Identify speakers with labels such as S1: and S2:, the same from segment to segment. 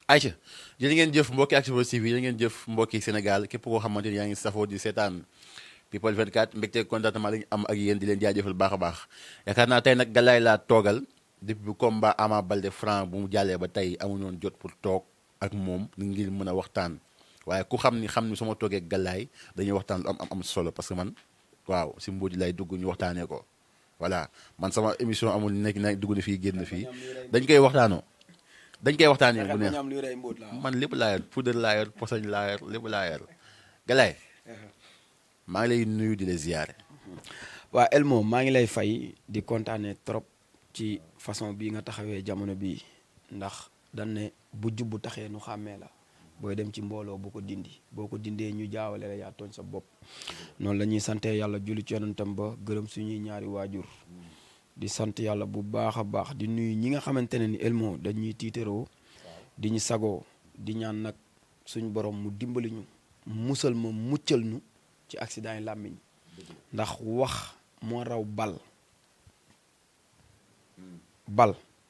S1: Aïcha jërë ngeen jëf mbokki Actubuzz TV jërë ngeen jëf mbokki Sénégal képp koo xamante ni yaa ngi safoo di seetaan People 24 mbégte contentement la ñu am ak yéen di leen jaajëfal baax a baax yaakaar naa tey nag Galaye laa toogal depuis bu combat Ama Baldé Franc bu mu jàllee ba tey amuñu woon jot pour toog ak moom ngir mën a waxtaan waaye ku xam ni su ma toogee Galaye dañuy waxtaan lu am solo parce que man waaw si mbuuj lay dugg ñu waxtaanee ko voilà man sama émission amul nekk na dugg na fii génn fii dañ koy waxtaanoo. dañ koy waxtaanee bu neex man lépp laa yor poudre laa yor posoñ laa yor lépp laa yor Galaye maa ngi lay nuyu di la ziyaare.
S2: waa Elmo maa ngi lay fay di kontaanee trop ci façon bii nga taxawee jamono bii ndax dañ ne bu jubbu taxee nu xàmmee la booy dem ci mbooloo bu ko dindi boo ko dindee ñu jaawale la yaa tooñ sa bopp noonu la ñuy sante yàlla julli ci yonentam ba gërëm suñuy ñaari waajur di sant yàlla bu baax a baax di nuyu ñi nga xamante ne ni Elmo dañuy tiitaroo di ñu sagoo di ñaan nag suñu borom mu dimbali ñu musal ma muccal ñu ci accident yi làmmiñ ndax wax moo raw bal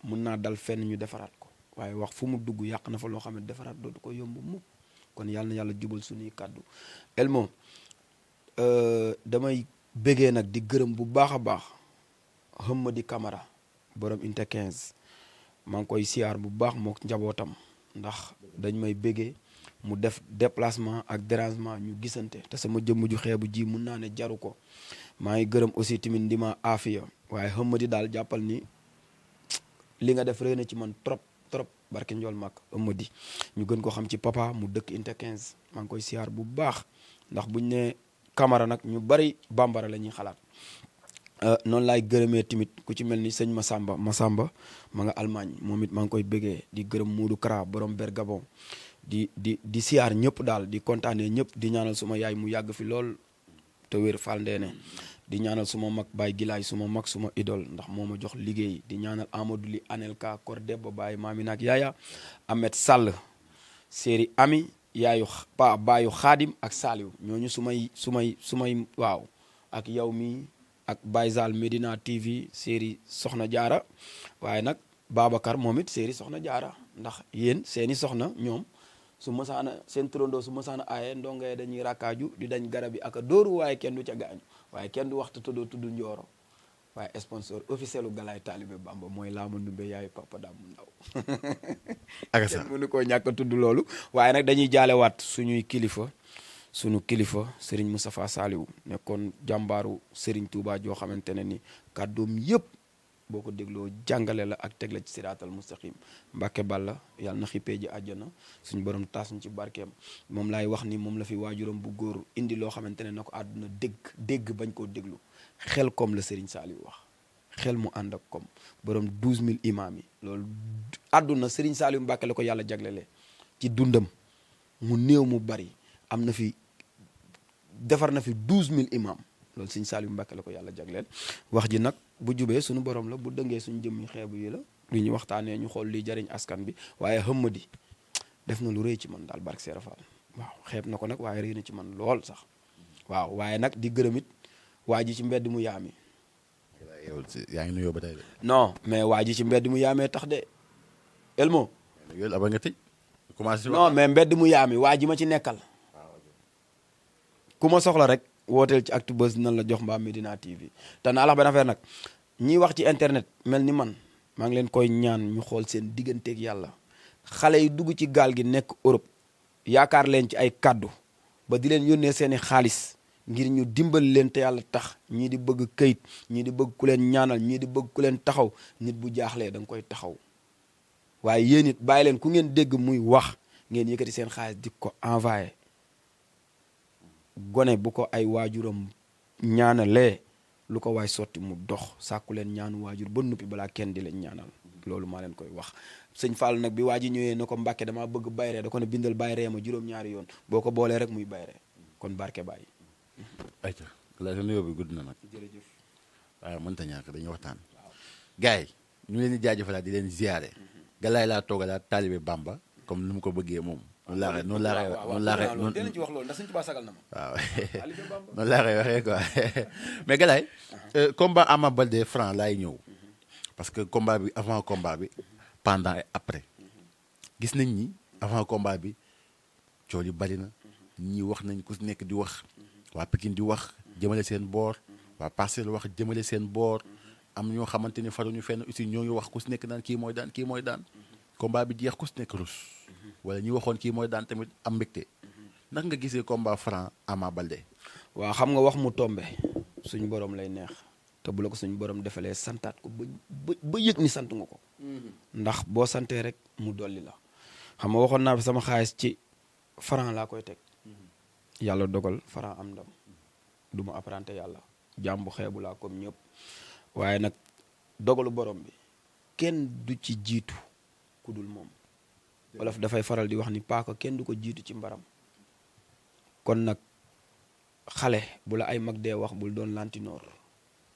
S2: mun naa dal fenn ñu defaraat ko waaye wax fu mu dugg yàq na fa loo xam ne defaraat dootu ko yomb mukk kon yàlla na yàlla jubal suñuy kàddu Elmo damay bëggee nag di gërëm bu baax a baax Hamady Camara borom inte 15 maa ngi koy siyaar bu baax mook njabootam ndax dañ may bëggee mu def déplacement ak dérangement ñu gisante te sama jëmm ju xeebu ji mun naa ne jaru ko maa ngi gërëm aussi tamit ndima Afia waaye Hamady daal jàppal ni li nga def rëy na ci man trop barke njool mag Hamady ñu gën ko xam ci papa mu dëkk inte 15 maa ngi koy siyaar bu baax ndax buñ ne Camara nag ñu bari bambara la ñuy xalaat noonu laay gërëmee tamit ku ci mel ni sëñ Massamba ma nga Allemagne moom it maa ngi koy bëggee di gërëm Moodu Kara borom Bergabon di siyaar ñëpp daal di kontaanee ñëpp di ñaanal suma yaay mu yàgg fi lool te wér fal ndeene di ñaanal suma mag Baye Gilaay suma mag suma idole ndax moo ma jox liggéey di ñaanal Amadou Li Anelka Kor Debba Baye Maami nak Yaaya Ahmed Sall séeri Ami yaayu baayu Xaadim ak Saliou ñooñu sumay waaw ak yow mi ak Baye Zal Medina TV série Soxna Jaara waaye nag Babacar moom it série Soxna Jaara ndax yéen seeni soxna ñoom su masaana seen turandoo su masaana aaye ndongoye dañuy rakkaaju di dañ garab yi ak a dóoru waaye kenn du ca gaañu waaye kenn du waxtu tuddoo tudd njooro waaye sponsor officiel u Galaye Talibé Bamba mooy Laamu Ndumbe yaayu Papa Dam Ndaw
S1: ak sa
S2: kenn mënu koo ñàkk a tudd loolu waaye nag dañuy jaalewaat sunu kilifa Serigne Moustapha Saliou nekkoon jàmbaaru Serigne Touba joo xamante ne ni kàddoom yëpp boo ko dégloo jàngale la ak teg la ci siraatal mustaqim Mbàkke Balla yàlla na xippee ji àjjana suñu borom taas ñu ci barkeem moom laay wax ni moom la fi waajuram bu góor indi loo xamante ne na ko àdduna dégg bañ koo déglu xel kom la Serigne Saliou wax xel mu ànd ak kom borom 12000 imaam yi loolu àdduna Serigne Saliou Mbàkke la ko yàlla jaglele ci dundam mu néew mu bari am na fi defar na fi 12000 imaam loolu Serigne Saliou Mbàkke la ko yàlla jagleel wax ji nag bu jubee suñu borom la bu dëngee suñu jëmmi xeebu yi la li ñu waxtaanee ñu xool liy jariñ askan bi waaye Hamady def na lu rëy ci man daal barke Seera Fall waaw xeeb na ko nag waaye rëy na ci man lool sax waaw waaye nag di gërëm it waa ji ci mbedd mu yaami
S1: yow yaa ngi nuyoo ba tey de.
S2: non mais waa ji ci mbedd mu yaamee tax de Elmo
S1: yow aba nga tëj commencé
S2: non mais mbedd mu yaami waa ji ma ci nekkal ku ma soxla rek wooteel ci Actubuzz nan la jox mbaa Medina TV te naa la benn affaire nag ñiy wax ci internet mel ni man maa ngi leen koy ñaan ñu xool seen digganteeg yàlla xale yi dugg ci gaal gi nekk Europe yaakaar leen ci ay kàddu ba di leen yónnee seeni xaalis ngir ñu dimbali leen te yàlla tax ñii di bëgg këyit ñii di bëgg ku leen ñaanal ñii di bëgg ku leen taxaw nit bu jaaxlee da nga koy taxaw waaye yéen it bàyyi leen ku ngeen dégg muy wax ngeen yëkkati seen xaalis di ko envoyé gone bu ko ay waajuram ñaanalee lu ko waay sotti mu dox sàkku leen ñaanu waajur ba nuppi balaa kenn di leen ñaanal loolu maa leen koy wax sëñ Fall nag bi waa ji ñëwee na ko Mbàkke damaa bëgg bayree da ko ne bindal bayree ma juróom-ñaari yoon boo ko boolee rek muy bayree kon barke bàyyi
S1: ayca la sa nuyoo bi gudd na nag
S2: jërëjëf
S1: waaye mënta ñàkk dañuy waxtaan gars yi ñu leen di jaajëfalaat di leen ziyaare Galaye laa toogalaat Talibé Bamba comme ni mu ko bëggee moom noonu laa
S2: dinañ ci wax loolu ndax Sëñ Tuubaa sagal na ma
S1: waaw noonu laa koy waxee quoi mais Galaye combat Ama Baldé Franc laay ñëw parce que combat bi avant combat bi pendant et après gis nañ ni avant combat bi coow li bari na ñii wax nañ ku nekk di wax waa Pikine di wax jëmale seen boor waa Parcelles wax jëmale seen boor am ñoo xamante ni faruñu fenn aussi ñoo ngi wax ku si nekk naan kii mooy daan kii mooy daan combat bi jeex ku si nekk rus wala ñi waxoon kii mooy daan tamit am mbégte ndax nga gisee combat Franc Ama Baldé.
S2: waaw xam nga wax mu tombe suñu borom lay neex te bu la ko suñu borom defalee santaat ko ba yëg ni sant nga ko. ndax boo santee rek mu dolli la. xam nga waxoon naa fi sama xaalis ci Franc laa koy teg. yàlla dogal Franc am ndam du ma apprenti yàlla jàmbu xeebu laa comme ñëpp waaye nag dogalu borom bi kenn du ci jiitu ku dul moom. wolof dafay faral di wax ni paaka kenn du ko jiitu ci mbaram. kon nag xale bu la ay mag dee wax bul doon lantinoor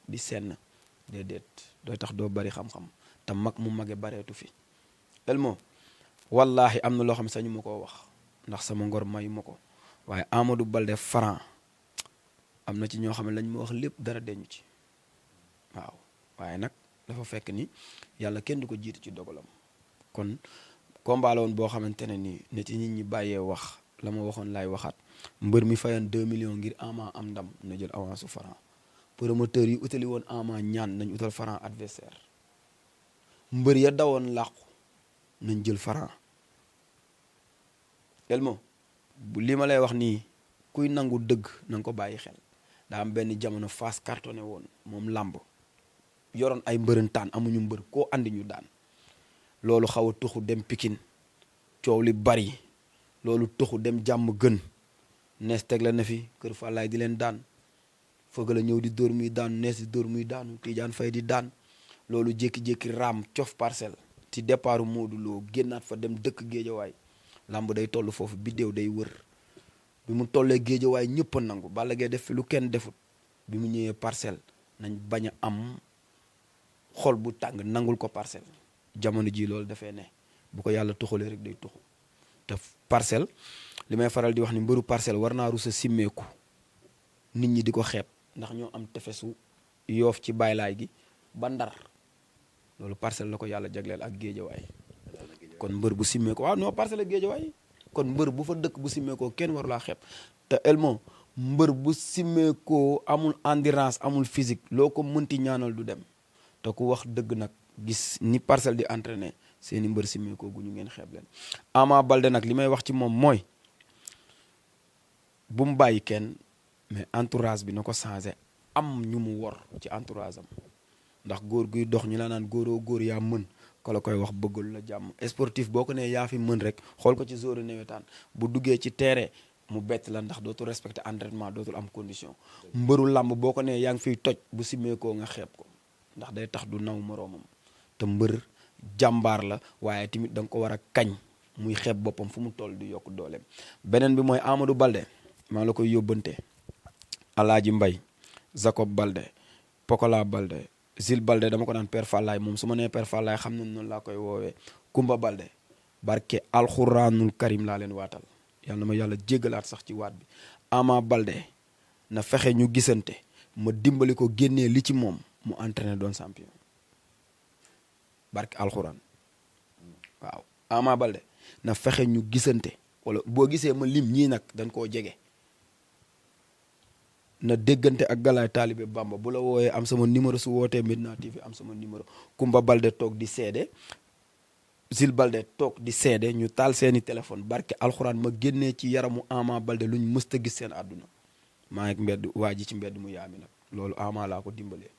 S2: di senn déedéet dooy tax doo bari xam-xam te mag mu mage bareetu fi elmo wallaahi am na loo xam sañu ma koo wax ndax sama ngor mayu ma ko waaye Amadou Baldé Franc am na ci ñoo xam ne lañ ma wax lépp dara deñu ci waaw waaye nag dafa fekk ni yàlla kenn du ko jiitu ci dogalam kon combat la woon boo xamante ne nii nit ñi bàyyee wax la ma waxoon laay waxaat mbër mi fayan 2 millions ngir Ama am ndam na jël avance su Franc promoteur yi utali woon Ama ñaan nañ utal Franc adversaire mbër ya dawoon làqu nañ jël Franc elmo li ma lay wax nii kuy nangu dëgg na nga ko bàyyi xel daa am benn jamono Fass cartonné woon moom làmb yoroon ay mbërëntaan amuñu mbër koo andi ñu daan loolu xaw a tuxu dem Pikine coow li bari loolu tuxu dem jàmm gën nees teg la ne fi kër Fallaye di leen daan fëgg la ñëw di dóor muy daanu nees di dóor muy daanu Tidiane Faye di daan loolu jékki-jékki raam cof Parcelles ci départu Modou Lo génnaat fa dem dëkk Géejawaay làmb day toll foofu biddéew day wër bi mu tollee Géejawaay ñëpp a nangu Balla Gaye def fi lu kenn defut bi mu ñëwee Parcelles nañ bañ a am xol bu tàng nangul ko Parcelles jamono ji loolu dafay ne bu ko yàlla tuxalee rek day tuxu te Parcelles li may faral di wax ni mbëru Parcelles war naa rus a simmeeku nit ñi di ko xeeb ndax ñoo am tefesu Yoof ci baylaay gi ba Ndar loolu Parcelles la ko yàlla jagleel ak Géejawaay kon mbër bu simmeekoo waaw non Parcelles ak Géejawaay kon mbër bu fa dëkk bu simmeekoo kenn waru laa xeeb te elmo mbër bu simmeekoo amul endurance amul physique loo ko mënti ñaanal du dem te ku wax dëgg nag gis ni Parcelles di entraîner seeni mbër simmeekoo gu ñu ngeen xeeb leen Ama Baldé nag li may wax ci moom mooy bu mu bàyyi kenn mais entourage bi na ko changé am ñu mu wor ci entourage am ndax góor guy dox ñu la naan góoroo góor yaa mën ko la koy wax bëggul la jàmm sportif boo ko nee yaa fi mën rek xool ko ci zone nawetaan bu duggee ci terrain mu bett la ndax dootul respecté entraînement dootul am condition mbëru làmb boo ko nee yaa ngi fiy toj bu simmeekoo nga xeeb ko ndax day tax du naw moroomam te mbër jàmbaar la waaye tamit da nga ko war a kañ muy xeeb boppam fu mu toll di yokk dooleem beneen bi mooy Amadou Baldé maa la koy yóbbante Alaaji Mbay Jacob Baldé Pokola Baldé Zil Baldé dama ko naan Père Fallaye moom su ma nee Père Fallaye xam nañ noonu laa koy woowee Kumba Baldé barke alxuraanul karim laa leen waatal yàlla na ma yàlla jéggalaat sax ci waat bi Ama Baldé na fexe ñu gisante ma dimbali ko génnee li ci moom mu entraîné doon champion barke alxuraan waaw Ama Baldé na fexe ñu gisante wala boo gisee ma lim ñii nag dañ koo jege na déggante ak Galaay Taalibe Bamba bu la wooyee am sama numéro su wootee Medina TV am sama numéro Kumba Baldé toog di seede Zil Baldé toog di seede ñu taal seeni téléphone barke alxuraan ma génnee ci yaramu Ama Baldé luñ mësta gis seen àdduna maa ngi mbedd waa ji ci mbedd mu yaami nag loolu Ama laa ko dimbalee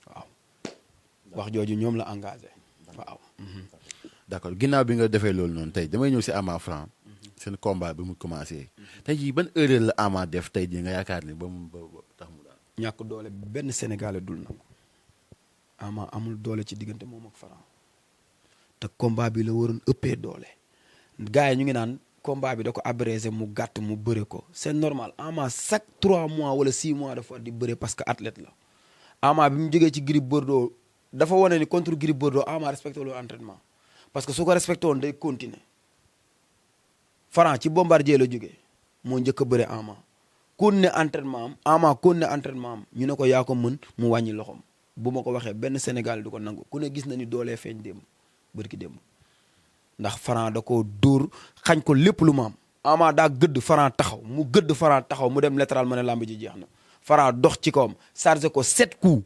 S2: waaw wax jooju ñoom la engagé waaw.
S1: d'accord ginnaaw bi nga defee loolu noonu tey damay ñëw si Ama Franc seen combat bi mu commencé tey jii ban erreur la Ama def tey jii nga yaakaar ni ba mu tax mu daal.
S2: ñàkk doole benn Sénégalais dul nangu Ama amul doole ci diggante moom ak Franc te combat bi la waroon ëppee doole gars yi ñu ngi naan combat bi da ko abrégé mu gàtt mu bëre ko c'est normal Ama chaque 3 mois wala 6 mois dafa di bëre parce que athlète la Ama bi mu jógee ci Gris Bordeaux dafa wane ni contre Gris Bordeaux Ama respecté loolu entraînement parce que su ko respecté woon day continuer Franc ci Bombardier la jógee moo njëkk a bëre Ama kon ne entraînement am Ama kon ne entraînement am ñu ne ko yaa ko mën mu wàññi loxoom bu ma ko waxee benn Sénégal du ko nangu ku ne gis na ni doolee feeñ démb bërki démb ndax Franc da koo dóor xañ ko lépp lu mu am. Ama daa gëdd Franc taxaw mu gëdd Franc taxaw mu dem latéral ma ne lamb ji jeex na Franc dox ci kawam chargé ko 7 coups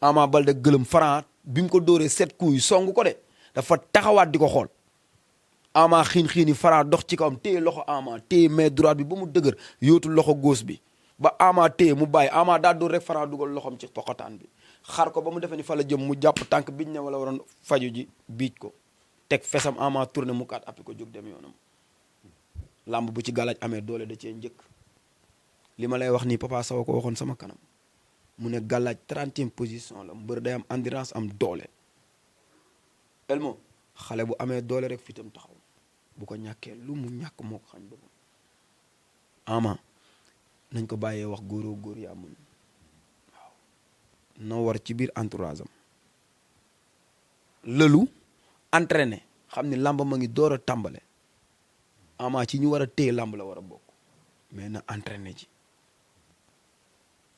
S2: Ama Baldé gëlëm Franc bi mu ko dóoree 7 coups yi song ko de dafa taxawaat di ko xool Ama xiin Franc dox ci kawam téye loxo Ama téye main droite bi ba mu dëgër yóotu loxo gauche bi ba Ama téye mu bàyyi Ama daa dóor rek Franc dugal loxom ci poxotaan bi xar ko ba mu defee ni fa la jëm mu jàpp tànk biñ ne wala waroon faju ji biij ko teg fesam Ama tourné mu kaat appi ko jóg dem yoonam lamb bu ci galaaj amee doole da cee njëkk li ma lay wax nii Papa Sow ko waxoon sama kanam mu ne galaaj 30e position la mbër day am endurance am doole Elmo xale bu amee doole rek fitam taxaw bu ko ñàkkee lu mu ñàkk moo ko xañ boppam Ama nañ ko bàyyee wax góoroo góor yaa mën waaw na war ci biir entourage am lëlu entraîné xam ni lamb ma ngi door a tàmbale Ama ci ñu war a téye lamb la war a bokk mais na entraîné ci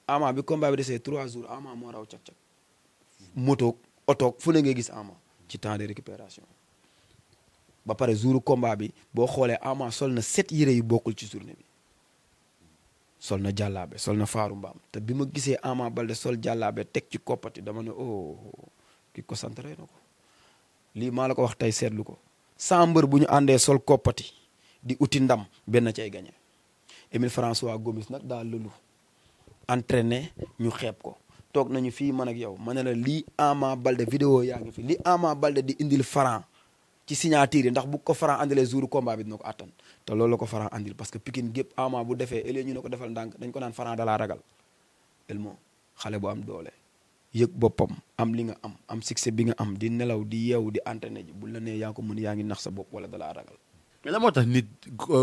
S2: Ama bi combat bi desee 3 jours Ama moo raw cak-cak motoog otoog fu ne ngay gis Ama ci temps de récupération ba pare jouru combat bi boo xoolee Ama sol na 7 yére yu bokkul ci journée bi sol na jàllaabe sol na faaru mbaam te bi ma gisee Ama Baldé sol jàllaabe teg ci koppati dama ne oh ki ko sant rey na ko lii maa la ko wax tey seetlu ko sans mbër bu ñu àndee sol koppati di uti ndam benn cay gagné Émile François Gomis nag daa lëlu entraîné ñu xeeb ko toog nañu fii man ak yow ma ne la lii Ama Baldé vidéo yaa ngi fi li Ama Baldé di indil Franc ci signature yi ndax bu ko Franc andilee jour combat bi dina ko attan te loolu la ko Franc andil parce que Pikine gépp Ama bu defee ëllëg ñu ne ko defal ndànk dañ ko naan Franc dalaa ragal Elmo xale bu am doole yëg boppam am li nga am succès bi nga am di nelaw di yeewu di entraîné ji bu la nee yaa ko mën yaa ngi nax sa bopp wala dalaa ragal.
S1: mais la moo tax nit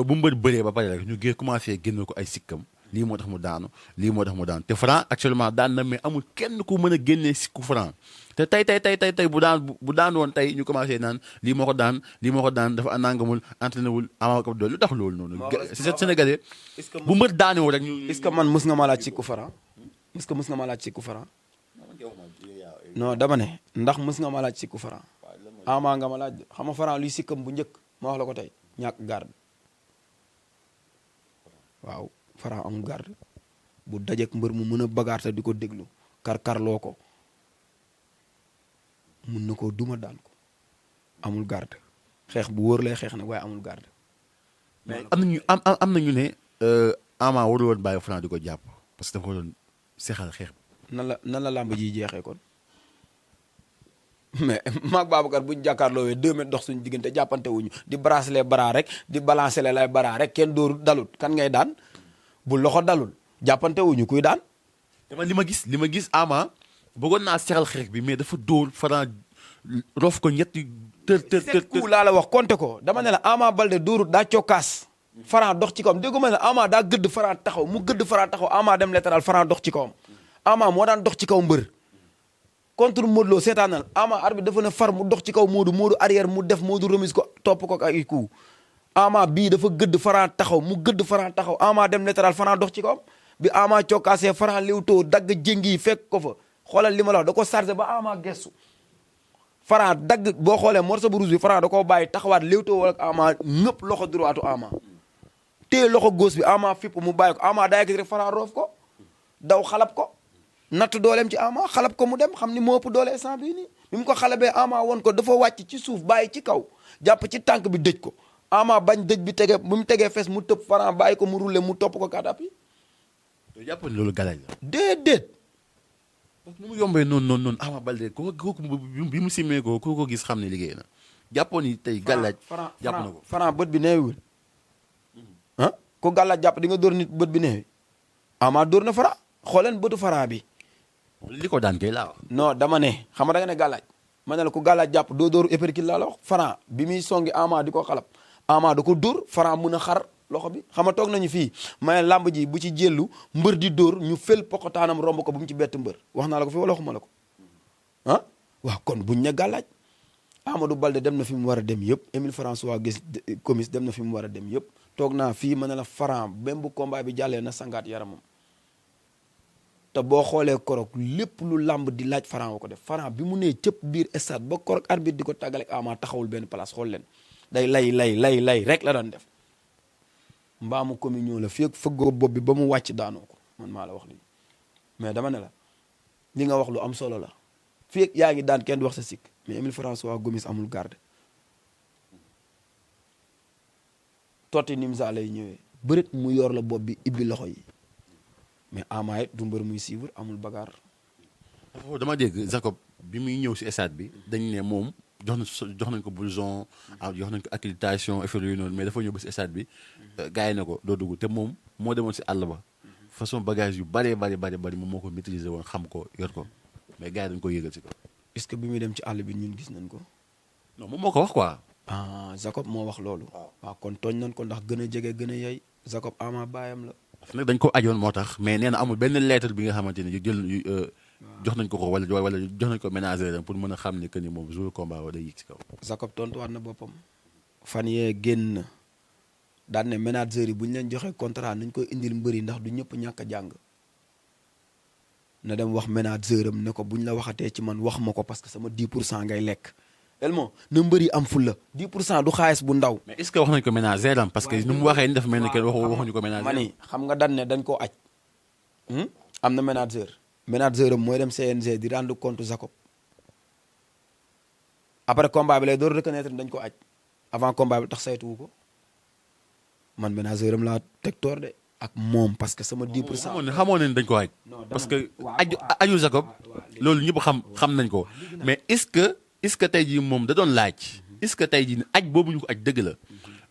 S1: bu mbër bëree ba pare rek ñu gën commencé génn ko ay sikkam lii moo tax mu daanu lii moo tax mu daanu te Franc actuellement daan na mais amul kenn ku mën a génnee sikku Franc te tey bu daan woon tey ñu commencé naan lii moo ko daan dafa nangamul entraîné wul Ama ko doole lu tax loolu noonu. c'est Sénégalais bu mbër daanoo rek ñu.
S2: est-ce que man mës nga ma laaj sikku Franc est-ce que mës nga ma laaj sikku Franc non dama ne ndax mës nga ma laaj sikku Franc Ama nga ma laaj xam nga Franc luy sikkam bu njëkk ma wax la ko tey ñàkk garde waaw Franc amul garde bu dajeek mbër mu mën a bagaarte di ko déglu karkarloo ko mun na koo duma daan ko amul garde xeex bu wóor lay xeex nag waaye amul garde
S1: mais am nañu ne Ama warul woon bàyyi Franc di ko jàpp parce que dafa ko doon seexal xeex bi
S2: nan la làmb ji jeexee kon mais maag Babacar buñ jàkkaarloowee 2 mètres dox suñu diggante jàppante wuñu di brasser les bras rek di balancer les bras rek kenn dóoru dalut kan ngay daan bu loxo dalul jàppante wuñu kuy daan.
S1: dama li ma gis Ama bëggoon naa seexal xeex bi mais dafa dóor Franc rof ko ñetti tër
S2: ku laa la wax compter ko dama ne la Ama Baldé dóorut daa cokkaas Franc dox ci kawam dégg ma ne Ama daa gëdd Franc taxaw mu gëdd Franc taxaw Ama dem latéral Franc dox ci kawam Ama moo daan dox ci kaw mbër contre Modou Lo seetaanal Ama arbitre dafa ne far mu dox ci kaw Modou arrière mu def Modou remise ko topp ko ak ay coup Ama bii dafa gëdd Franc taxaw mu gëdd Franc taxaw Ama dem latéral Franc dox ci kawam bi Ama cokkaasee Franc liwtoo dagg jéngi fekk ko fa xoolal li ma la wax da ko chargé ba Ama gestu Franc dagg boo xoolee morceau bu rouge bi Franc da koo bàyyi taxawaat liwtoo wala Ama ñëpp loxo droitu Ama téye loxo gauche bi Ama fipp mu bàyyi ko Ama daa yegg rek Franc roof ko daw xalab ko natt dooleem ci Ama xalab ko mu dem xam ni moo ëpp doole instant bii nii bi mu ko xalabee Ama woon ko dafa wàcc ci suuf bàyyi ci kaw jàpp ci tànk bi dëj ko Ama bañ dëj bi tege bu mu tegee fes mu tëb Franc bàyyi ko mu roulé mu topp ko kaat appi.
S1: yow jàpp ne loolu galaaj la.
S2: déedéet.
S1: parce que nu mu yombee noonu Ama Baldé kooku bi mu simee ko gis xam ne liggéey na jàppoon ni tey galaaj. jàpp na ko
S2: Franc bët bi neewiwul ah ko galaaj jàpp di nga dóor nit bët bi neewi Ama dóor na Franc xooleen bëtu Franc bi.
S1: li ko daan kay laa wax.
S2: non dama ne xam nga da nga ne gàllaaj ma ne la ku gàllaaj jàpp doo dóor épercule laa la wax Franc bi muy songi Ama di ko xalab Ama da ko dóor Franc mun a xar loxo bi xam nga toog nañu fii ma ne làmb ji bu ci jëllu mbër di dóor ñu fel pokotaanam romb ko bu mu ci bett mbër wax naa la ko fi wala waxuma la ko ah waaw kon buñ ne gàllaaj Amadou Baldé dem na fi mu war a dem yëpp Émile François Gomis dem na fi mu war a dem yëpp toog naa fii ma ne la Franc même bu combat bi jàllee na sangaat yaramam te boo xoolee korok lépp lu làmb di laaj Franc wa ko def Franc bi mu nee cëpp biir stade ba korok arbitre di ko tàggaleeg Ama taxawul benn place xool leen day lay rek la doon def mbaamu communion la fii ak fëggoo bopp bi ba mu wàcc daanoo ko man maa la wax lii mais dama ne la li nga wax lu am solo la fii ak yaa ngi daan kenn du wax sa sikk mais Émile François Gomis amul garde totti Nimza lay ñëwee bërit mu yor la bopp bi ibbi loxo yi mais Ama it du mbër muy suivre amul bagaar.
S1: dama dégg Jacob bi muy ñëw si stade bi dañ ne moom jox nañ ko blouson jox nañ ko accréditation effet yooyu noonu mais dafa ñëw ba si stade bi gars yi ne ko doo dugg te moom moo demoon si àll ba façon bagage yu bari moom moo ko maîtriser woon xam ko yor ko mais gars yi dañ ko yëgal si ko.
S2: est-ce que bi muy dem ci àll bi ñun gis nañ ko.
S1: non moom moo ko wax quoi.
S2: ah Jacob moo wax loolu. waaw kon tooñ nañ ko ndax gën a jege gën a yey Jacob Ama baayam la.
S1: nag dañ ko ajoon moo tax mais nee na amul benn lettre bi nga xamante ni jox nañ ko wala jox nañ ko ménager pour mën a xam ne que ni moom jour combat wa day yëg ci kaw.
S2: Jacob tontuwaat na boppam. fan yee génn na daan ne ménager yi bu ñu leen joxee contrat nañ koy indil mbëri ndax du ñëpp ñàkk a jàng na dem wax ménager am ne ko bu ñu la waxatee ci man wax ma ko parce que sama 10% ngay lekk. Elmo na mbëri am fulla 10% du xaalis bu ndaw.
S1: mais est-ce que wax nañ ko ménager am parce que ni mu waxee ni dafa mel ni que waxuñu ko ménager.
S2: ma ni xam nga dañ ne dañ koo aj am na ménager. ménager am mooy dem CNG di rendre compte Jacob après combat bi lay door reconnaître dañ ko aj avant combat bi tax saytuwu ko man ménager am laa teg toor de ak moom parce que sama 10%.
S1: xamoon nañ dañ ko aj parce que aju Jacob loolu ñëpp xam nañ ko mais est-ce que tey jii moom da doon laaj est-ce que tey jii aj boobu ñu ko aj dëgg la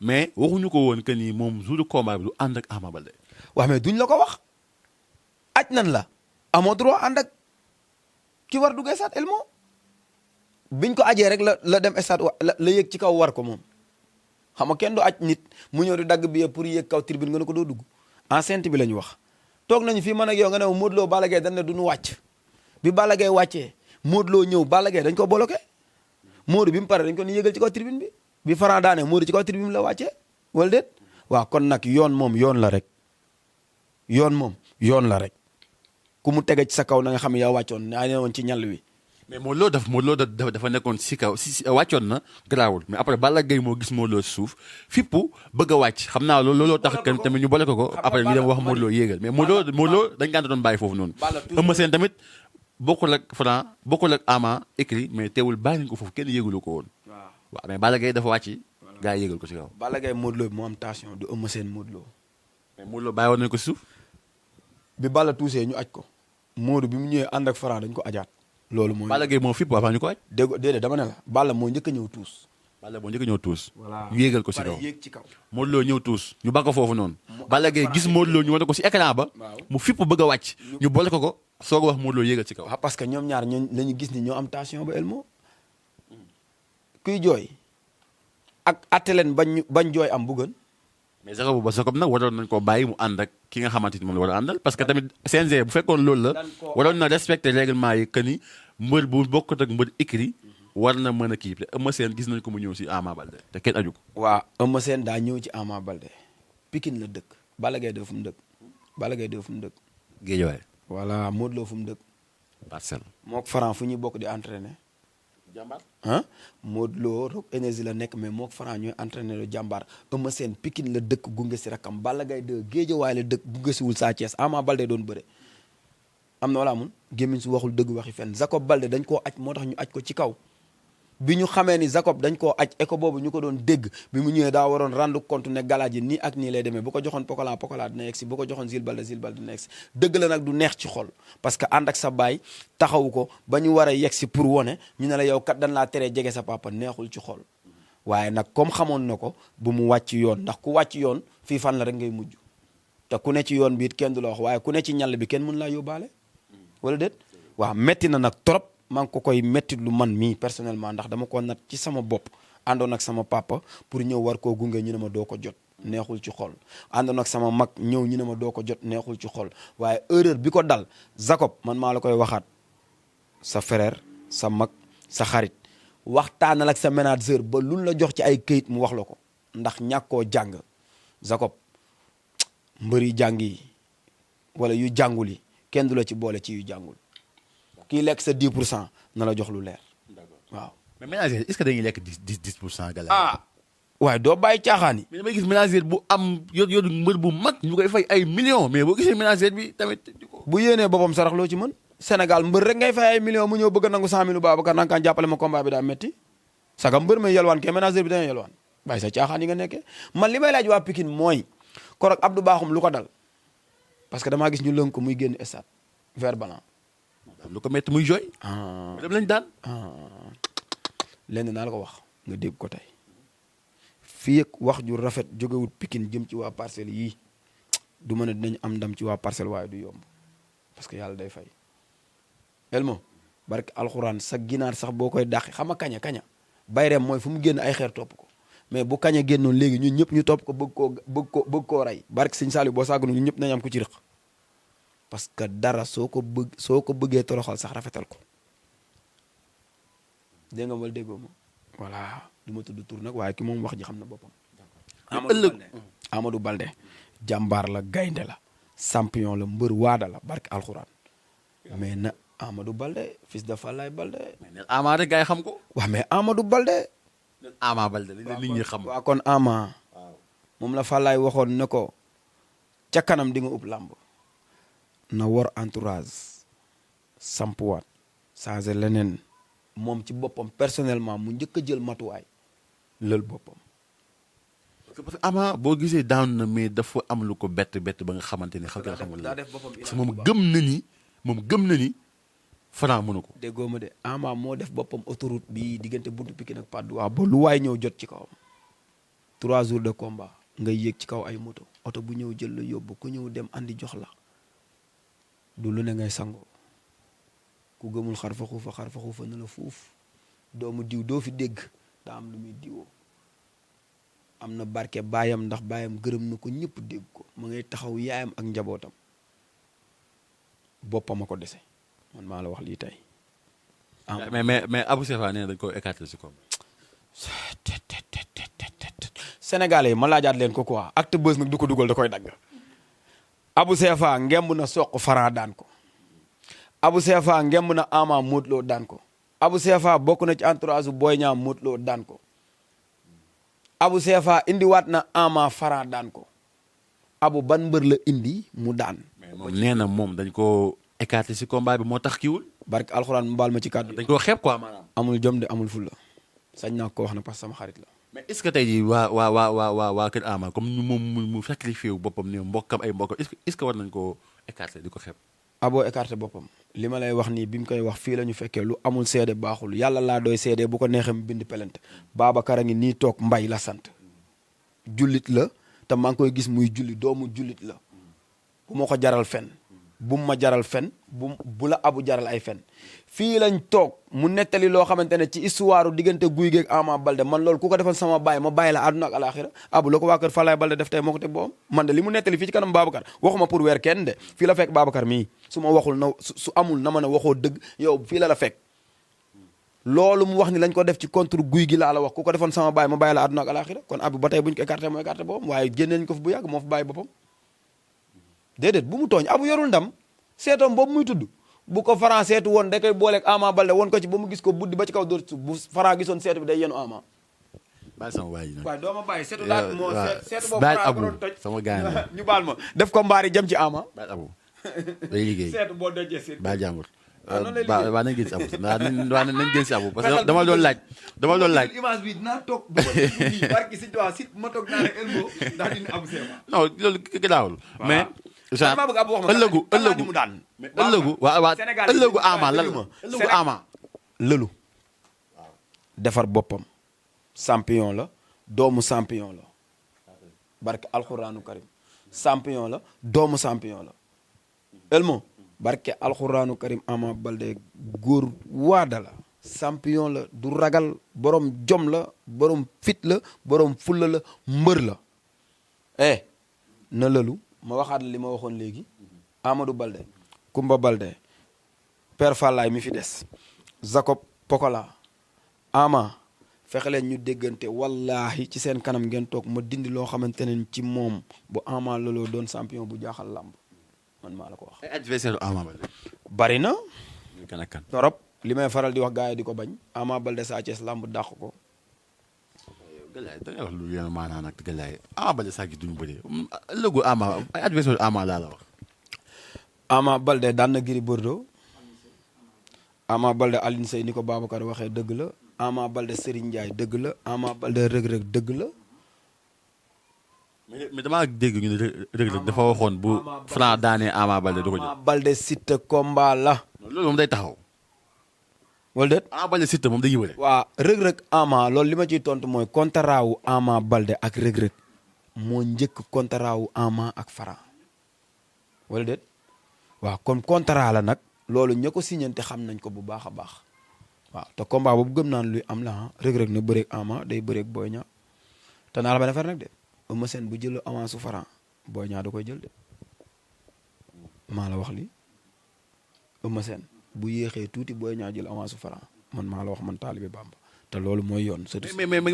S1: mais waxuñu ko woon que ni moom jour de combat bi du ànd ak Ama Baldé.
S2: waaw mais duñ la ko wax aj nan la. amoo droit ànd ak ki war dugg stade Elmo biñ ko ajee rek la dem stade la yëg ci kaw war ko moom xam nga kenn du aj nit mu ñëw di dagg bi pour yëg kaw tribune nga ne ko doo dugg enceinte bi la ñu wax. toog nañu fii man ak yow nga ne Modou Lo Balla Gaye dañ ne du ñu wàcc bi Balla Gaye wàccee Modou Lo ñëw Balla Gaye dañ ko bloqué Modou bi mu pare dañ ko ni yëgal ci kaw tribune bi Franc daane Modou ci kaw tribune la wàccee wala déet waaw kon nag yoon moom yoon la rek yoon la rek. ku mu tege ci sa kaw na nga xam ne yaa wàccoon naa ne woon ci ñàll wi.
S1: mais Modou Lo dafa nekkoon si kaw si wàccoon na garaawul mais après Balla Gaye moo gis Modou Lo si suuf fippu bëgg a wàcc xam naa looloo tax tamit ñu boole ko après ñu dem wax Modou Lo yéegal mais Modou Lo dañ kaan doon bàyyi foofu noonu. Eumeu Sène tamit bokkul ak Franc bokkul ak Ama écrit mais teewul bàyyi nañ ko foofu kenn yégalu ko woon. waaw mais Balla Gaye dafa wàcc gars yi yégal ko si kaw.
S2: Balla Gaye Modou Lo bi moo am tension du Eumeu Sène Modou Lo.
S1: mais Modou Lo bàyyi woon nañ ko si suuf.
S2: bi Balla tuusee ñu aj ko. Modou bi mu ñëwee ànd ak Franc dañ ko ajaat. loolu mooy
S1: Balla Gaye moo fipp avant ñu ko aj.
S2: déedéet dama ne la Balla moo njëkk a ñëw tuus.
S1: Balla moo njëkk a ñëw tuus.
S2: voilà
S1: ñu yéegal ko si kaw
S2: yéeg ci kaw.
S1: Modou Lo ñëw tuus ñu ba ko foofu noonu. Balla Gaye gis Modou Lo ñu wane ko si écran ba. mu fipp bëgg a wàcc. ñu boole ko soog a wax Modou Lo yéegal ci kaw.
S2: waaw parce que ñoom ñaar ñoo la ñu gis ni ñoo am tension ba Elmo. kuy jooy. ak atteleen bañ jooy am bu gën.
S1: mais Jacob nag waroon nañ koo bàyyi mu ànd ak ki nga xamante ni moom la war a àndal parce que tamit CNG bu fekkoon loolu la waroon na respecter règlement yi que ni mbër bu bokkut ak mbër écrit war na mën a kii te Eumeu Sène gis nañ ko mu ñëw si Ama Baldé te kenn aju ko.
S2: waaw Eumeu Sène daa ñëw ci Ama Baldé Pikine la dëkk Balla Gaye de fu mu dëkk Balla Gaye de fu mu dëkk.
S1: Guédiawaye.
S2: voilà Modou Lo fu mu dëkk.
S1: Parcelles.
S2: mook Franc fu ñuy bokk di entraîner.
S1: jàmbaar
S2: Modou Lo Rock énergie la nekk mais mook Franc ñooy entraîner lu jàmbaar Eumeu Sène Pikine la dëkk gunge si rakam Balla Gaye de Guédiawaye la dëkk gunge siwul Sa Thiès Ama Baldé doon bëre. am na wala amul gémmiñ su waxul dëgg waxi fenn Jacob Baldé dañ koo aj moo tax ñu aj ko ci kaw. bi ñu xamee ni Jacob dañ koo aj éco boobu ñu ko doon dégg bi mu ñëwee daa waroon rendre compte ne galaaji nii ak nii lay demee bu ko joxoon Pokola dina yegg si bu ko joxoon Zil Balde dina yegg si dëgg la nag du neex ci xol parce que ànd ak sa baay taxawu ko ba ñu war a yegg si pour wone ñu ne la yow kat dañ laa teree jege sa papa neexul ci xol waaye nag comme xamoon na ko bu mu wàcc yoon ndax ku wàcc yoon fii fan la rek ngay mujj te ku ne ci yoon bi it kenn du la wax waaye ku ne ci ñàll bi kenn mën laa yóbbaale wala déet waaw metti na nag trop maa ngi ko koy métti lu man mii personnellement ndax dama ko nat ci sama bopp àndoon ak sama papa pour ñëw war koo gunge ñu ne ma doo ko jot neexul ci xol àndoon ak sama mag ñëw ñu ne ma doo ko jot neexul ci xol waaye erreur bi ko dal Jacob man maa la koy waxaat sa frère sa mag sa xarit waxtaanal ak sa manager ba luñ la jox ci ay këyit mu wax la ko ndax ñàkkoo jàng Jacob mbëri jàng yi wala yu jàngul yi kenn du la ci boole ci yu jàngul kii lekk sa 10% na la jox lu leer waaw.
S1: mais ménager est-ce que dañuy lekk 10% gala.
S2: waaye doo bàyyi caaxaan yi.
S1: mais damay gis ménagère bu am yor mbër bu mag ñu koy fay ay millions mais boo gisee ménagère bi tamit.
S2: bu yéenee boppam sarax loo ci mën. Sénégal mbër rek ngay fay ay millions mu ñëw bëgg a nangu 100 000 Babacar nanga kaan jàppale ma combat bi daa metti saga mbër may yelwaan ke ménagère bi dana yelwaan bàyyi sa caaxaan yi nga nekkee man li may laaj waa Pikine mooy korog Abdou Bakhoum lu ko dal parce que damaa gis ñu lëng ko muy génn stade vert blanc.
S1: lu ko métti muy jooy. dem lañ daan.
S2: lenn naa la ko wax nga dégg ko tey fii ak wax ju rafet jógewut Pikine jëm ci waa parcelle yii du mën a dinañ am ndam ci waa parcelle waaye du yomb parce que yàlla day fay. Elmo barke alxuraan sa ginaar sax boo koy dàqi xam nga kaña bayreem mooy fu mu génn ay xeer topp ko mais bu kaña génnoon léegi ñun ñëpp ñu topp ko bëgg koo rey barke Sëñ Saliou boo sàgganu ñun ñëpp nañ am ku ci rëq parce que dara soo ko bëggee toroxal sax rafetal ko dégg nga wala déggoo ma voilà du ma tudd tur nag waaye ki moom wax ji xam na boppam. Amadou Balde jàmbaar la gaynde la champion la mbër waada la barke alxuraan mais na Amadou Balde fils de Fallaye Balde.
S1: mais Ama rek gars yi xam ko.
S2: waaw mais Amadou Balde.
S1: Ama Balde li ñi xam.
S2: waaw kon Ama. moom la Fallaye waxoon ne ko ca kanam di nga ub làmb na war entourage sampuwaat changé leneen moom ci boppam personnellement mu njëkk a jël matuwaay lël boppam.
S1: parce que Ama boo gisee daan na mais dafa am lu ko bett ba nga xamante ni xam nga xamul la parce que moom gëm na ni Franc mënu ko.
S2: déggoo ma de Ama moo def boppam autoroute bi diggante buntu Pikine ak Patte d'Oie ba lu waay ñëw jot ci kawam 3 jours de combat ngay yéeg ci kaw ay moto oto bu ñëw jël la yóbbu ku ñëw dem andi jox la du lu ne ngay sangoo ku gëmul xar fa xuufa na la fuuf doomu diw doo fi dégg daa am lu muy diwoo am na barke baayam ndax baayam gërëm na ko ñëpp dégg ko ma ngay taxaw yaayam ak njabootam boppam a ko dese man maa la wax lii tey.
S1: mais Abou Sefa nee na dañ ko écarté si koom.
S2: Sénégalais yi ma laajaat leen ko quoi acte buzz nag du ko dugal da koy dagg. Abou Sefa ngemb na soq Franc daan ko. Abou Sefa ngemb na Ama Modou Lo daan ko. Abou Sefa bokk na ci entourage Boy Niang Modou Lo daan ko. Abou Sefa indiwaat na Ama Franc daan ko. Abou ban mbër la indi mu daan.
S1: mais moom nee na moom dañ ko écarté si combat bi moo tax kiiwul.
S2: barke alxuraan mu baal ma ci kàddu.
S1: dañ koo xeeb quoi maanaam.
S2: amul jom de amul fulla sañ naa ko wax na parce que sama xarit la.
S1: mais est ce que tey jii waa kër Ama comme moom mu sacrifié wu boppam ne mbokkam ay mbokkam est ce que war nañ koo écarté di ko xeeb.
S2: Aboo écarté boppam li ma lay wax nii bi mu koy wax fii la ñu fekkee lu amul seede baaxul yàlla laa doy seede bu ko neexee mu bind pelante Babacar a ngi nii toog mbay la sant jullit la te maa ngi koy gis muy julli doomu jullit la bu ma ko jaral fen bu mu ma jaral fen bu la Abu jaral ay fen fii lañ toog mu nettali loo xamante ne ci histoire diggante Gouye Gui ak Ama Balde man loolu ku ko defoon sama baay ma bàyyi la àdduna ak alaxira Abu la ko waa kër Falaye Balde def tey moo ko teg boppam man de li mu nettali fii ci kanam Babacar waxuma pour weer kenn de fii la fekk Babacar mii su ma waxul na su amul na ma ne waxoo dëgg yow fii la fekk loolu mu wax ni lañ ko def ci contre Gouye Gui laa la wax ku ko defoon sama baay ma bàyyi la àdduna ak alaxira kon Abu ba tey buñ ko écarté moo écarté boppam waaye génneñ ko fi bu yàgg moo fi bàyyi boppam déedéet bu mu tooñ Abu yorul ndam seetoom boobu muy tudd bu ko Franc seetu woon da koy booleeg Ama Balde woon ko ci ba mu gis ko buddi ba ci kaw dóor ci suuf bu Franc gisoon seetu bi day yenu Ama.
S1: bàyyi sama waay ji nag
S2: waaye doo ma bàyyi seetu laat moo seetu boobu
S1: baal
S2: Franc
S1: Abu
S2: doon toj
S1: sama gaañ la
S2: ñu baal ma def ko mbaari jëm ci Ama.
S1: baal Abu day liggéey
S2: seetu boo dojee seetu.
S1: baal jàmbur.
S2: noonu lay liggéey
S1: waaw nañ gën si Abu waaw nañ gën si Abu parce que dama doon laaj.
S2: image bi dinaa toog ba barki si doa si ma toog naa ne Elmo ndax dina Abu Sefa.
S1: non loolu gënaawul mais.
S2: genre maa bëgg Abu wax ma
S1: ëllëgu
S2: mu daan.
S1: ëllëgu Ama lan la ëllëgu Ama
S2: lëlu defar boppam champion la doomu champion la barke alxuraanu karim champion la doomu champion la Elmo barke alxuraanu karim Ama Balde góor waada la champion la du ragal borom jom la borom fit la borom fulla la mbër la na lëlu ma waxaat li ma waxoon léegi Amadou Balde Kumba Balde Père Fallaye mi fi des Jacob Pokola Ama fexe leen ñu déggante wallahi ci seen kanam ngeen toog ma dindi loo xamante ne ci moom bu Ama looloo doon champion bu jaaxal làmb man maa la ko wax.
S1: ay adversaire Ama Balde.
S2: bari na.
S1: kan ak kan.
S2: torop li may faral di wax gars yi di ko bañ Ama Balde Sa Thiès làmb dàq ko.
S1: Galaye da ngay wax lu yéen maanaa nag Galaye Ama Baldé sax gi duñu bëri ëllëgu Ama ay adversaire Ama laa la wax.
S2: Ama Baldé daan na Gris Bordeaux. Ama Baldé Alioune Seye ni ko Babacar waxee dëgg la. Ama Baldé Serigne Ndiaye dëgg la. Ama Baldé Reug Reug dëgg la.
S1: mais damaa dégg ñu ne Reug Reug dafa waxoon bu Franc daanee Ama Baldé du ko jël.
S2: Ama Baldé Siteu combat la.
S1: loolu moom day taxaw.
S2: wala déet.
S1: Ama Baldé Siteu moom dañuy wële.
S2: waa Reug Reug Ama loolu li ma ciy tontu mooy contrat wu Ama Baldé ak Reug Reug moo njëkk contrat wu Ama ak Franc wala déet. waaw kon contrat la nag loolu ña ko signante xam nañ ko bu baax a baax waaw te combat boobu gëm naan luy am la ah Reug Reug na bëreeg Ama day bëreeg Boy Niang te naa la ba defar nag de Eumeu Sène bu jël avance su Franc Boy Niang da koy jël de maa la wax li Eumeu Sène bu yéexee tuuti Boy Niang jël avance su Franc man maa la wax man taalibe Bamba te loolu mooy yoon.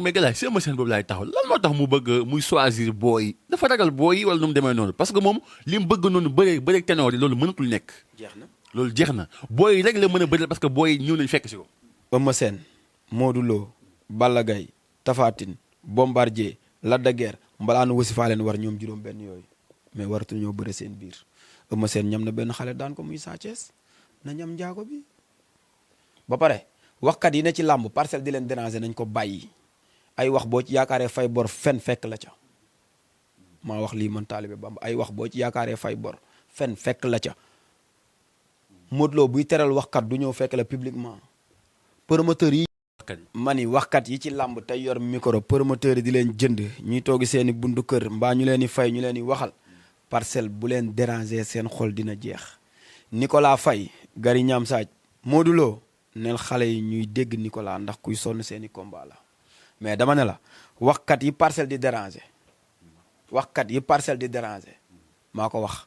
S1: mais Galaye si Eumeu Sène boobu laay taxaw lan moo tax mu bëgg muy choisir booy dafa ragal booy yi wala nu mu demee noonu parce que moom li mu bëgg noonu bëreeg ténor yi loolu mënatul nekk.
S2: jeex na
S1: loolu jeex na booy yi rek la mën a bëri parce que booy yi ñëw nañ fekk si ko.
S2: Eumeu Sène Modou Lo Balla Gaye Tapha Tine Bombardier Lac de Guiers mbalaanu wasifa leen war ñoom juróom benn yooyu mais waratu ñoo bëre seen biir Eumeu Sène ñam na benn xale daan ko muy Sa Thiès na ñam njaago bi ba pare waxkat yi ne ci làmb parcelle di leen déranger nañ ko bàyyi ay wax boo ci yaakaaree fay bor fen fekk la ca maa wax lii man taalibe Bamba ay wax boo ci yaakaaree fay bor fen fekk la ca Modou Lo buy teral waxkat du ñëw fekk la publiquement promoteur yi mani waxkat yi ci làmb tey yor micro promoteur yi di leen jënd ñuy toogi seeni buntu kër mbaa ñu leen di fay ñu leen di waxal parcelle bu leen déranger seen xol dina jeex Nicolas Faye Gary Ñaam Saaj Modou Lo nel xale yi ñuy dégg Nicolas ndax kuy sonn seeni combat la mais dama ne la waxkat yi parcelle di déranger waxkat yi parcelle di déranger maa ko wax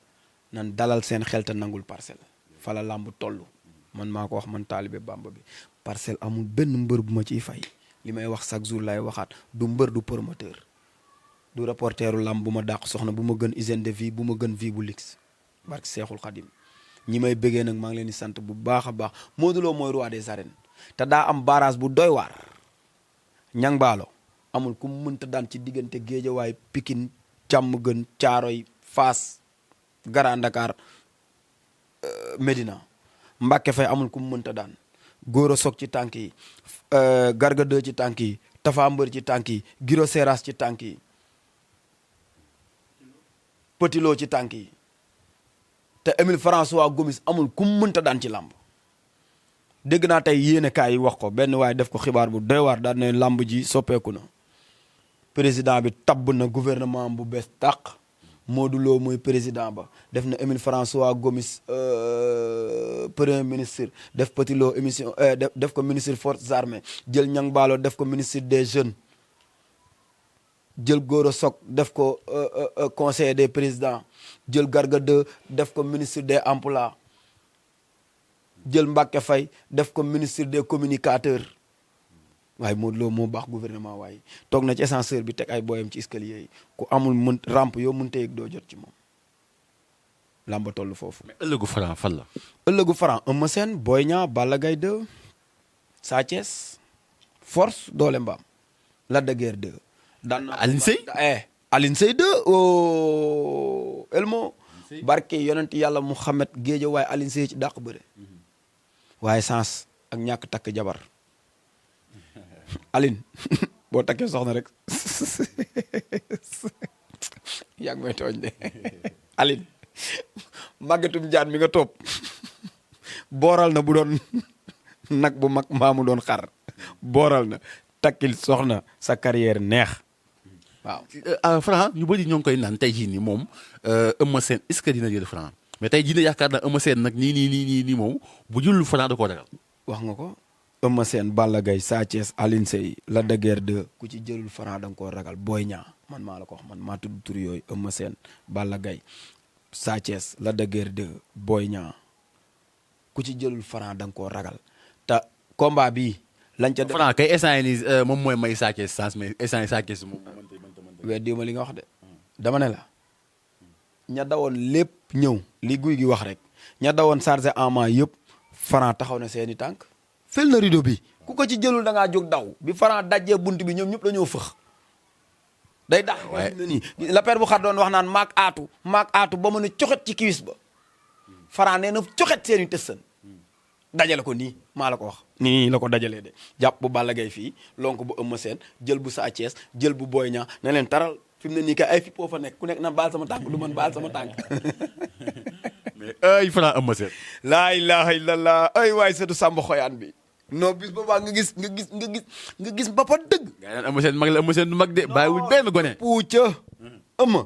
S2: nan dalal seen xel te nangul parcelle fa la làmb toll man maa ko wax man taalibe Bamba bi parcelle amul benn mbër bu ma ciy fay li may wax chaque jour lay waxaat du mbër du promoteur du reporteru làmb bu ma dàq soxna bu ma gën hygiène de vie bu ma gën vie bu luxe barke Seexul Xadim ñi may bëggee nag maa ngi leen di sant bu baax a baax Modou Lo mooy roi des arènes te daa am barrage bu doy waar ñang baalo amul ku mu mënta daan ci diggante Géejawaay Pikine Càmmgën Caaroy Faas Grand Dakar Médina Mbàkke Fay amul ku mu mënta daan Góor a Soog ci tànk yi Garga 2 ci tànk yi Tafa Mbër ci tànk yi Giro Seras ci tànk yi Petit Lo ci tànk yi te Émile François Gomis amul ku mu mënta daan ci làmb dégg naa tey yéene kaay yi wax ko benn waaye def ko xibaar bu doy waar daan ne làmb ji soppeeku na président bi tabb na gouvernement bu bees tàq Modou Lo mooy président ba def na Émile François Gomis premier ministre def Petit Lo émission def ko ministre forces armées jël Ñang Baalo def ko ministre des jeunes jël Gora Sock def ko conseiller des présidents jël Garga 2 def ko ministre des emplois jël Mbacke Faye def ko ministre des communicateurs waaye Modou Lo moo baax gouvernement waaye toog na ci ascenseur bi teg ay booyam ci escalier yi ku amul mën rampe yoo mënta yëg doo jot ci moom làmba toll foofu.
S1: mais ëllëgu Franc fan la.
S2: ëllëgu Franc Eumeu Sène Boy Niang Balla Gaye 2 Sa Thiès force doole mbaam Lac de Guiers 2. daan na
S1: Alioune Seye
S2: Alioune Seye 2 oh Elmo. barke yonent yàlla Muhammad géeja waaye Alioune Seye ci dàq bëre waaye sens ak ñàkk takk jabar Aline boo takkee soxna rek yaa ngi may tooñ de Aline màggatum jaan mi nga topp booral na bu doon nag bu mag mbaa mu doon xar booral na takkil soxna sa carrière neex waaw.
S1: Franc ñu bëri ñoo ngi koy naan tey jii nii moom Eumeu Sène est-ce que dina jël Franc mais tey jii ne yaakaar naa Eumeu Sène nag nii moom bu jëlul Franc da koo ragal.
S2: wax nga ko Eumeu Sène Balla Gaye Sa Thiès Alioune Seye Lac de Guiers 2 ku ci jëlul Franc da nga koo ragal Boy Niang man maa la ko wax man maa tudd tur yooyu Eumeu Sène Balla Gaye Sa Thiès Lac de Guiers 2 Boy Niang ku ci jëlul Franc da nga koo ragal te combat bii lañ ca def
S1: Franc kay instant yii nii moom mooy may Sa Thiès sens mais instant yii Sa Thiès moom
S2: weddi ma li nga wax de dama ne la ña dawoon lépp ñëw li guy gi wax rek ña dawoon chargé en main yëpp Franc taxaw na seeni tànk fel na rideau bi ku ko ci jëlul da ngaa jóg daw bi Franc dajjee bunt bi ñoom ñëpp dañoo fëx day dàq waaye na nii la père bu xar doon wax naan maak aatu ba mën a coxet ci kiwis ba Franc nee na coxet seeni tëssan dajale ko nii maa la ko wax nii la ko dajalee de jàpp bu Balla Gaye fii lonk bu Eumeu Sène jël bu Sa Thiès jël bu Boy Niang ne leen taral fi mu ne nii kay ay fippoo fa nekk ku nekk na baal sama tànk du man baal sama tànk
S1: mais ay Franc Eumeu Sène.
S2: laa ilaha illallah ay waay sëtu Samba Xoyaan bi non bis boobaa nga gis mbappa dëgg.
S1: gaa naan Eumeu Sène mag la Eumeu Sène du mag de bàyyiwul benn gone.
S2: puuca ëmma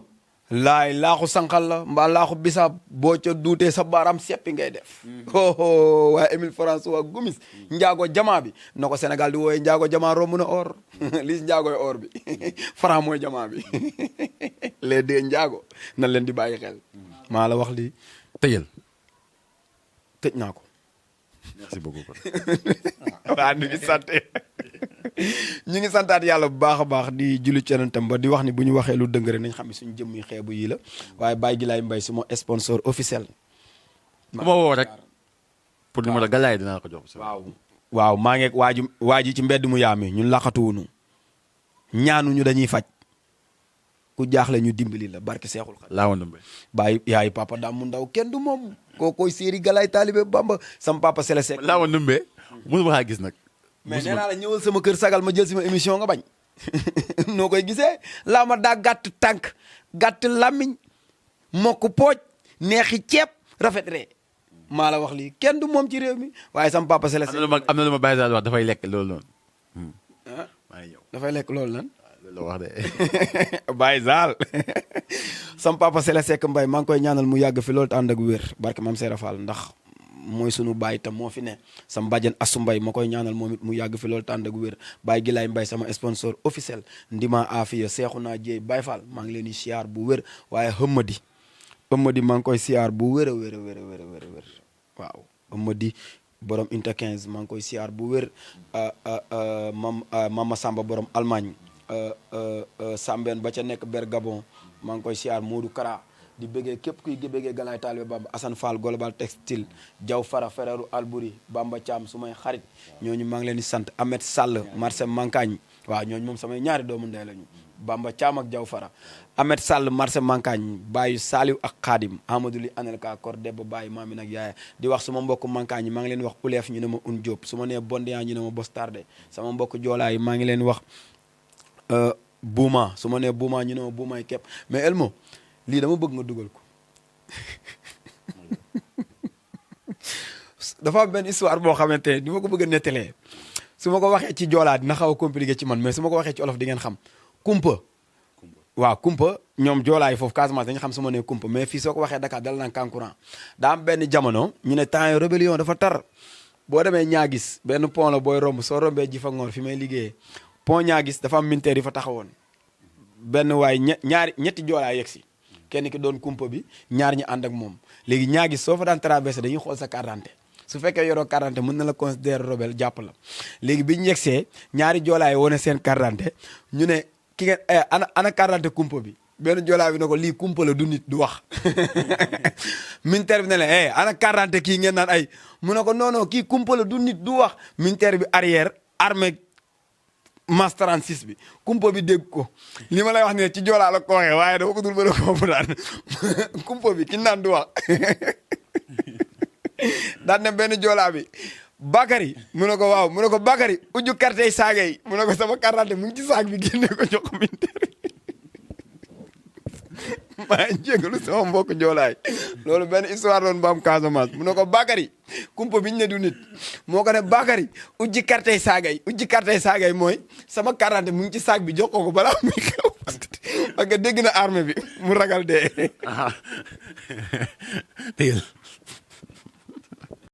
S2: laay laaxu sànqal la mbaa laaxu bisaab boo ca duutee sa baaraam seppi ngay def oh waaye Émile François Gomis njaago jamaa bi na ko Sénégal di wooye njaago jamaa romb na or lii njaagoy or bi Franc mooy jamaa bi les deux njaago nan leen di bàyyi xel maa la wax lii
S1: tëjal.
S2: tëj naa ko
S1: merci beaucoup.
S2: waaw ñu ngi santaat yàlla bu baax a baax di julli ci Yonentam ba di wax ni bu ñu waxee lu dëng rek nañ xam ne suñu jëmm yi xeebu yi la waaye Baye Gilaay Mbaye suma sponsor officiel.
S1: ku ma woo rek pour numéro Galaye dinaa ko jox.
S2: waaw maa ngi waa ji ci mbedd mu yaame ñun laqatuwunu ñaanuñu dañuy faj ku jaaxle ñu dimbali la barke Seexul Xadiim.
S1: laa woon na
S2: Baye yaay papa daam mu ndaw kenn du moom koo koy séeri Galaye taalibe Bamba sam papa Sele Seck.
S1: laa woon na mënu ma xaa gis nag.
S2: mais nee naa la ñëwal sama kër sagal ma jël si ma émission nga bañ noo koy gisee laa ma daa gàtt tànk gàtt làmmiñ mokk pooj neexi ceeb rafet ree maa la wax lii kenn du moom ci réew mi waaye sama papa Sele Seck
S1: am na lu ma Baye Sall wax dafay lekk loolu noonu. maa ngi ñëw
S2: dafay lekk loolu lan
S1: loolu la wax de.
S2: Baye Sall sama papa Sele Seck Mbaye maa ngi koy ñaanal mu yàgg fi loolu te ànd ak wér barke maam Seera Fall ndax mooy sunu baay tam moo fi ne sama bàjjen Asu Mbay ma koy ñaanal moom it mu yàgg fi loolu tànd ak wér Baye Gilaay Mbay sama sponsor officiel Ndima Afia Seexuna Jéey Baye Fall maa ngi leen di siyaar bu wér waaye Ëmmadi maa ngi koy siyaar bu wér a wér a wér a wér a wér waaw Ëmmadi borom Inter 15 maa ngi koy siyaar bu wér Mama Samba borom Allemagne Sambeen ba ca nekk Bergabon maa ngi koy siyaar Modou Kara di bëggee képp kuy bëggee Galaye Talibé Bamba Assane Fall Global Textile Diaw Fara Ferreru Albouri Bamba Thiam su may xarit ñooñu maa ngi leen di sant Ahmed Sall marché Mankagne waaw ñooñu moom samay ñaari doomu ndey lañu Bamba Thiam ak Diaw Fara Ahmed Sall marché Mankagne Baye Saliou ak Khadim Amadou Li Anelka Kor Debba Baye maami nag yaaya di wax suma mbokk Mankagne maa ngi leen wax Uleef ñu ne ma Un Diop su ma nee Bondian ñu ne ma Bos Tardé sama mbokk Joolaa yi maa ngi leen wax Buuma su ma nee Buuma ñu ne ma Buumay képp mais Elmo lii dama bëgg nga dugal ko dafa am benn histoire boo xamante ne ni ma ko bëgg a nettalee su ma ko waxee ci joolaa dina xaw a compliqué ci man mais su ma ko waxee ci olof di ngeen xam kumpa waaw kumpa ñoom joolaa yi foofu Casamance dañu xam su ma nee kumpa mais fii soo ko waxee Dakar dal naan kankurang daa am benn jamono ñu ne temps yi rébellion dafa tar boo demee ñaagis benn pont la booy romb soo rombee ji fa ngoor fi may liggéeyee pont ñaagis dafa am militaire yi fa taxawoon benn waay ñetti joolaa yegg si kenn ki doon kumpa bi ñaar ñi ànd ak moom léegi ñaagis soo fa daan traversé dañuy xool sa carte d'identité su fekkee yoroo carte d'identité mën na la considérer rebelle jàpp la léegi bi ñu yegsee ñaari joolaay wane seen carte d'identité ñu ne ki ngeen ana carte d'identité kumpa bi benn joolaay bi ne ko lii kumpa la du nit du wax militaire bi ne la ana carte d'identité kii ngeen naan ay mu ne ko non non kii kumpa la du nit du wax militaire bi arrière armée Mas 36 bi kumpa bi dégg ko li ma lay wax ne ci joolaa la ko waxee waaye dama ko dul bëri comprendre kumpa bi ki naan du wax daan ne benn joolaa bi Bakary mu ne ko waaw mu ne ko Bakary ujju carte saaga yi mu ne ko sama carte mu ngi ci saag bi génne ko jox ko militaire maa ngi jégalu sama mbokk joolaay loolu benn histoire doon ba am Casamance mu ne ko Bakary kumpa biñ ne du nit moo ko ne Bakary ujji carte saaga yi mooy sama carte mu ngi ci saag bi jox ko balaa muy xew parce que dégg na armée bi mu ragal dee.